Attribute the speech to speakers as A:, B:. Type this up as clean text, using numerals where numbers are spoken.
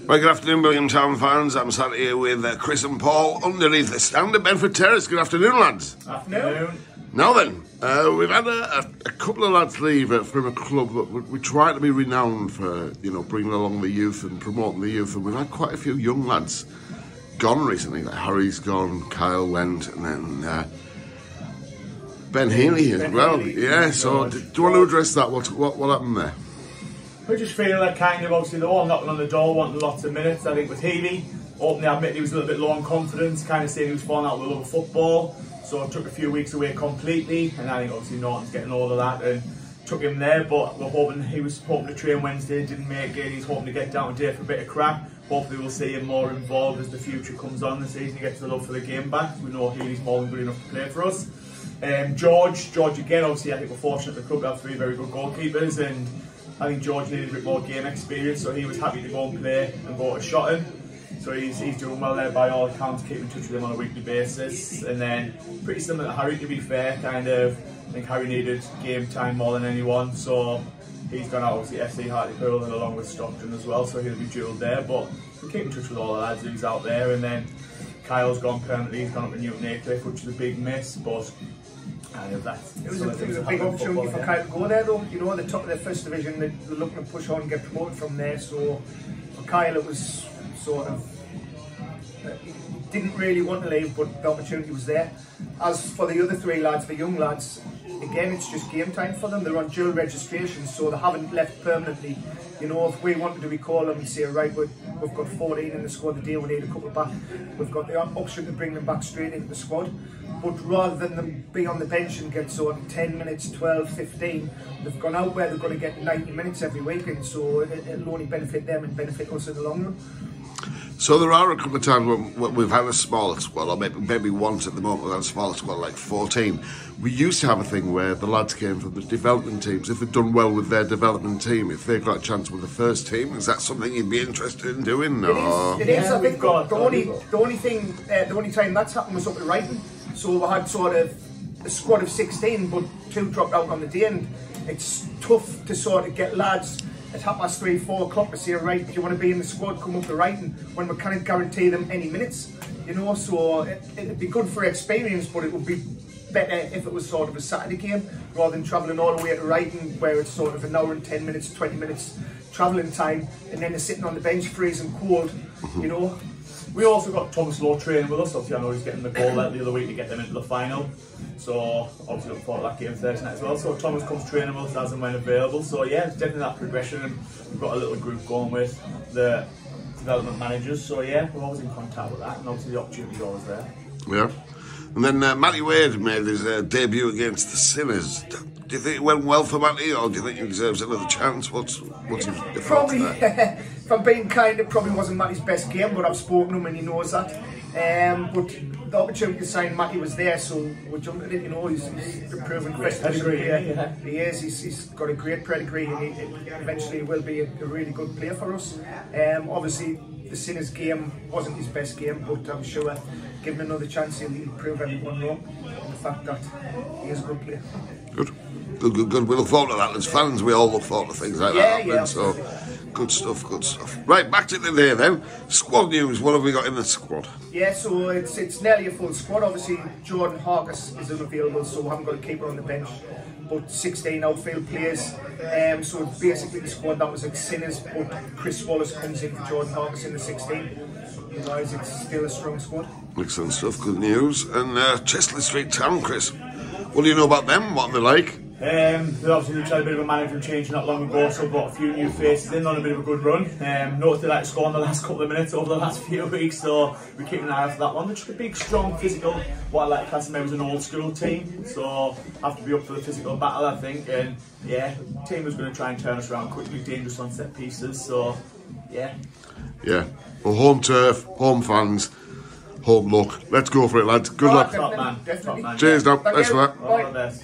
A: Right, good afternoon, Williamstown fans. I'm sat here with Chris and Paul underneath the stand at Bedford Terrace. Good afternoon, lads.
B: Afternoon.
A: Now then, we've had a couple of lads leave from a club that we try to be renowned for, you know, bringing along the youth and promoting the youth. And we've had quite a few young lads gone recently. Like Harry's gone, Kyle went, and then Ben Healy as well. Yeah. So, do you want to address that? What happened there?
B: We just feel like kind of obviously they're all knocking on the door, wanting lots of minutes. I think with Healy, openly admitted he was a little bit low on confidence, kind of saying he was falling out with love of football. So it took a few weeks away completely, and I think obviously Norton's getting all of that and took him there. But we're hoping, he was hoping to train Wednesday, didn't make it. He's hoping to get down today for a bit of crack. Hopefully we'll see him more involved as the future comes on the season. He gets the love for the game back. We know Healy's more than good enough to play for us. George again, obviously I think we're fortunate at the club to have three very good goalkeepers, and I think George needed a bit more game experience, so he was happy to go and play and go to Shotton. So he's doing well there by all accounts, keep in touch with him on a weekly basis. And then pretty similar to Harry, to be fair, kind of, I think Harry needed game time more than anyone, so he's gone out obviously FC Hartlepool and along with Stockton as well, so he'll be duelled there. But we keep in touch with all the lads who's out there. And then Kyle's gone permanently, he's gone up to Newton Aycliffe, which is a big miss, but it was
C: a big opportunity for Kyle to go there though. You know, the top of the first division, they're looking to push on and get promoted from there. So for Kyle it was sort of, he didn't really want to leave, but the opportunity was there. As for the other three lads, the young lads, again it's just game time for them. They're on dual registration, so they haven't left permanently. You know, if we wanted to recall them and say, right, we've got 14 in the squad today, we need a couple back, we've got the option to bring them back straight into the squad. But rather than them be on the bench and get sort of 10 minutes, 12, 15, they've gone out where they're going to get 90 minutes every weekend, so it'll only benefit them and benefit us in the long run.
A: So there are a couple of times when we've had a smaller squad, or maybe once at the moment we've had a smaller squad, like 14. We used to have a thing where the lads came from the development teams. If they'd done well with their development team, if they got a chance with the first team, is that something you'd be interested in doing?
C: It is. I think the only time that's happened was up at Wrighton. So we had sort of a squad of 16, but 2 dropped out on the day, and it's tough to sort of get lads at 3:30, 4 o'clock to say, right, if you want to be in the squad, come up to Wrighton, when we can't guarantee them any minutes, you know. So it'd be good for experience, but it would be better if it was sort of a Saturday game rather than travelling all the way to Wrighton, where it's sort of an hour and 10 minutes, 20 minutes travelling time, and then they're sitting on the bench freezing cold, you know.
B: We also got Thomas Lowe training with us. Obviously I know he's getting the goal the other week to get them into the final, so obviously look forward to that game Thursday night as well. So Thomas comes training with us as and when available, so yeah, it's definitely that progression, and we've got a little group going with the development managers, so yeah, we're always in contact with that, and obviously the opportunity is always there.
A: Yeah. And then Matty Wade made his debut against the Sinners. Do you think it went well for Matty, or do you think he deserves another chance? What's your thoughts there?
C: If I'm being kind, it probably wasn't Matty's best game, but I've spoken to him and he knows that. But the opportunity to sign Matty was there, so we jumped at it. You know, he's a proven player.
B: Yeah.
C: He is. He's got a great pedigree, and he eventually will be a really good player for us. Obviously, the Sinners game wasn't his best game, but I'm sure given another chance, he'll prove everyone wrong in the fact that he is a good player.
A: Good. We look forward to that. As fans, we all look forward to things like that happening. Yeah. So, good stuff. Right, back to today then. Squad news. What have we got in the squad?
C: Yeah, so it's nearly a full squad. Obviously, Jordan Harkus is unavailable, so we haven't got a keeper on the bench. But 16 outfield players. So basically the squad that was at Sinners, but Chris Wallace comes in for Jordan Harkus in the 16. Otherwise, it's still a strong squad.
A: Excellent stuff. Good news. And Chesley Street Town, Chris. What do you know about them? What are they like?
B: They obviously had a bit of a management change not long ago, so brought a few new faces in on a bit of a good run. Noticed they like to score in the last couple of minutes over the last few weeks, so we're keeping an eye out for that one. They're just a big, strong, physical, what I like to class them as an old school team, so have to be up for the physical battle, I think. And yeah, the team was going to try and turn us around quickly, dangerous on set pieces, so yeah.
A: Yeah, well, home turf, home fans, home luck. Let's go for it, lads. Good luck.
C: Definitely.
A: Cheers, now. Thanks for that.
B: All the best.